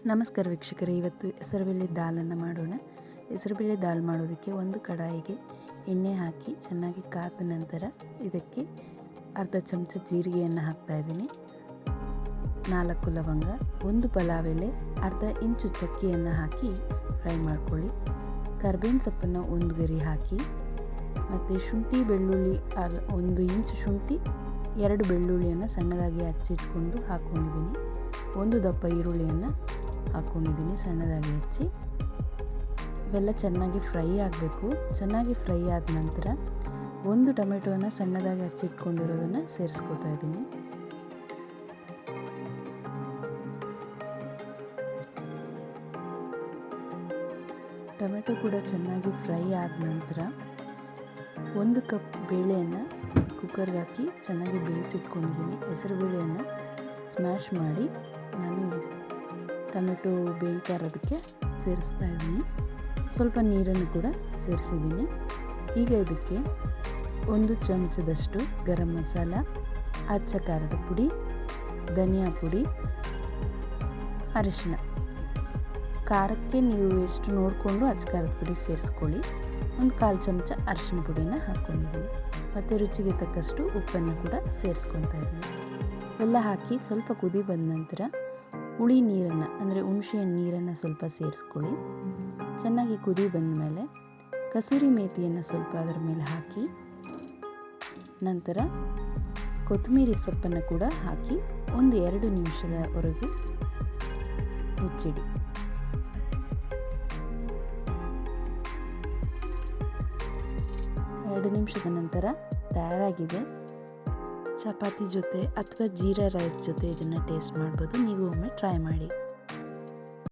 ನಮಸ್ಕಾರ ವೀಕ್ಷಕರೇ, ಇವತ್ತು ಹೆಸರುಬೇಳೆ ದಾಲನ್ನು ಮಾಡೋಣ. ಹೆಸರುಬೇಳೆ ದಾಲ್ ಮಾಡೋದಕ್ಕೆ ಒಂದು ಕಡಾಯಿಗೆ ಎಣ್ಣೆ ಹಾಕಿ ಚೆನ್ನಾಗಿ ಕಾದ ನಂತರ ಇದಕ್ಕೆ ಅರ್ಧ ಚಮಚ ಜೀರಿಗೆಯನ್ನು ಹಾಕ್ತಾಯಿದ್ದೀನಿ, 4 ಲವಂಗ, 1 ಪಲಾವ್ ಎಲೆ, ಅರ್ಧ ಇಂಚು ಚಕ್ಕೆಯನ್ನು ಹಾಕಿ ಫ್ರೈ ಮಾಡ್ಕೊಳ್ಳಿ. ಕರ್ಬೇವಿನ ಸೊಪ್ಪನ್ನು 1 ಗರಿ ಹಾಕಿ, ಮತ್ತು ಶುಂಠಿ ಬೆಳ್ಳುಳ್ಳಿ 1 ಇಂಚು ಶುಂಠಿ, 2 ಬೆಳ್ಳುಳ್ಳಿಯನ್ನು ಸಣ್ಣದಾಗಿ ಹಚ್ಚಿಟ್ಕೊಂಡು ಹಾಕ್ಕೊಂಡಿದ್ದೀನಿ. 1 ದಪ್ಪ ಈರುಳ್ಳಿಯನ್ನು ಹಾಕ್ಕೊಂಡಿದ್ದೀನಿ ಸಣ್ಣದಾಗಿ ಹೆಚ್ಚಿ. ಇವೆಲ್ಲ ಚೆನ್ನಾಗಿ ಫ್ರೈ ಆಗಬೇಕು. ಚೆನ್ನಾಗಿ ಫ್ರೈ ಆದ ನಂತರ 1 ಟೊಮೆಟೊನ ಸಣ್ಣದಾಗಿ ಹಚ್ಚಿಟ್ಕೊಂಡಿರೋದನ್ನು ಸೇರಿಸ್ಕೊತಾ ಇದ್ದೀನಿ. ಟೊಮೆಟೊ ಕೂಡ ಚೆನ್ನಾಗಿ ಫ್ರೈ ಆದ ನಂತರ 1 ಕಪ್ ಬೇಳೆಯನ್ನು ಕುಕ್ಕರ್ಗೆ ಹಾಕಿ ಚೆನ್ನಾಗಿ ಬೇಯಿಸಿಟ್ಕೊಂಡಿದ್ದೀನಿ. ಹೆಸರು ಬೇಳೆಯನ್ನು ಸ್ಮ್ಯಾಶ್ ಮಾಡಿ ನಾನು ಟೊಮೆಟೊ ಬೇಯ್ತಾ ಇರೋದಕ್ಕೆ ಸೇರಿಸ್ತಾ ಇದ್ದೀನಿ. ಸ್ವಲ್ಪ ನೀರನ್ನು ಕೂಡ ಸೇರಿಸಿದ್ದೀನಿ. ಈಗ ಇದಕ್ಕೆ 1 ಚಮಚದಷ್ಟು ಗರಂ ಮಸಾಲ, ಅಚ್ಚ ಖಾರದ ಪುಡಿ, ಧನಿಯಾ ಪುಡಿ, ಅರಿಶಿಣ. ಖಾರಕ್ಕೆ ನೀವು ಎಷ್ಟು ನೋಡಿಕೊಂಡು ಅಚ್ಚ ಖಾರದ ಪುಡಿ ಸೇರಿಸ್ಕೊಳ್ಳಿ. 1/4 ಚಮಚ ಅರಿಶಿಣ ಪುಡಿನ ಹಾಕ್ಕೊಂಡಿದ್ದೀನಿ, ಮತ್ತು ರುಚಿಗೆ ತಕ್ಕಷ್ಟು ಉಪ್ಪನ್ನು ಕೂಡ ಸೇರಿಸ್ಕೊತಾ ಇದ್ದೀನಿ. ಎಲ್ಲ ಹಾಕಿ ಸ್ವಲ್ಪ ಕುದಿ ಬಂದ ನಂತರ ಹುಳಿ ನೀರನ್ನು, ಅಂದರೆ ಹುಣಸೆಹಣ್ಣು ನೀರನ್ನು ಸ್ವಲ್ಪ ಸೇರಿಸ್ಕೊಳ್ಳಿ. ಚೆನ್ನಾಗಿ ಕುದಿ ಬಂದ ಮೇಲೆ ಕಸೂರಿ ಮೇಥಿಯನ್ನು ಸ್ವಲ್ಪ ಅದರ ಮೇಲೆ ಹಾಕಿ, ನಂತರ ಕೊತ್ತಂಬರಿ ಸೊಪ್ಪನ್ನು ಕೂಡ ಹಾಕಿ 1-2 ನಿಮಿಷದವರೆಗೂ ಮುಚ್ಚಿಡಿ. ಎರಡು ನಿಮಿಷದ ನಂತರ ತಯಾರಾಗಿದೆ. ಚಪಾತಿ ಜೊತೆ ಅಥವಾ ಜೀರಾ ರೈಸ್ ಜೊತೆ ಇದನ್ನು ಟೇಸ್ಟ್ ಮಾಡ್ಬೋದು. ನೀವು ಒಮ್ಮೆ ಟ್ರೈ ಮಾಡಿ.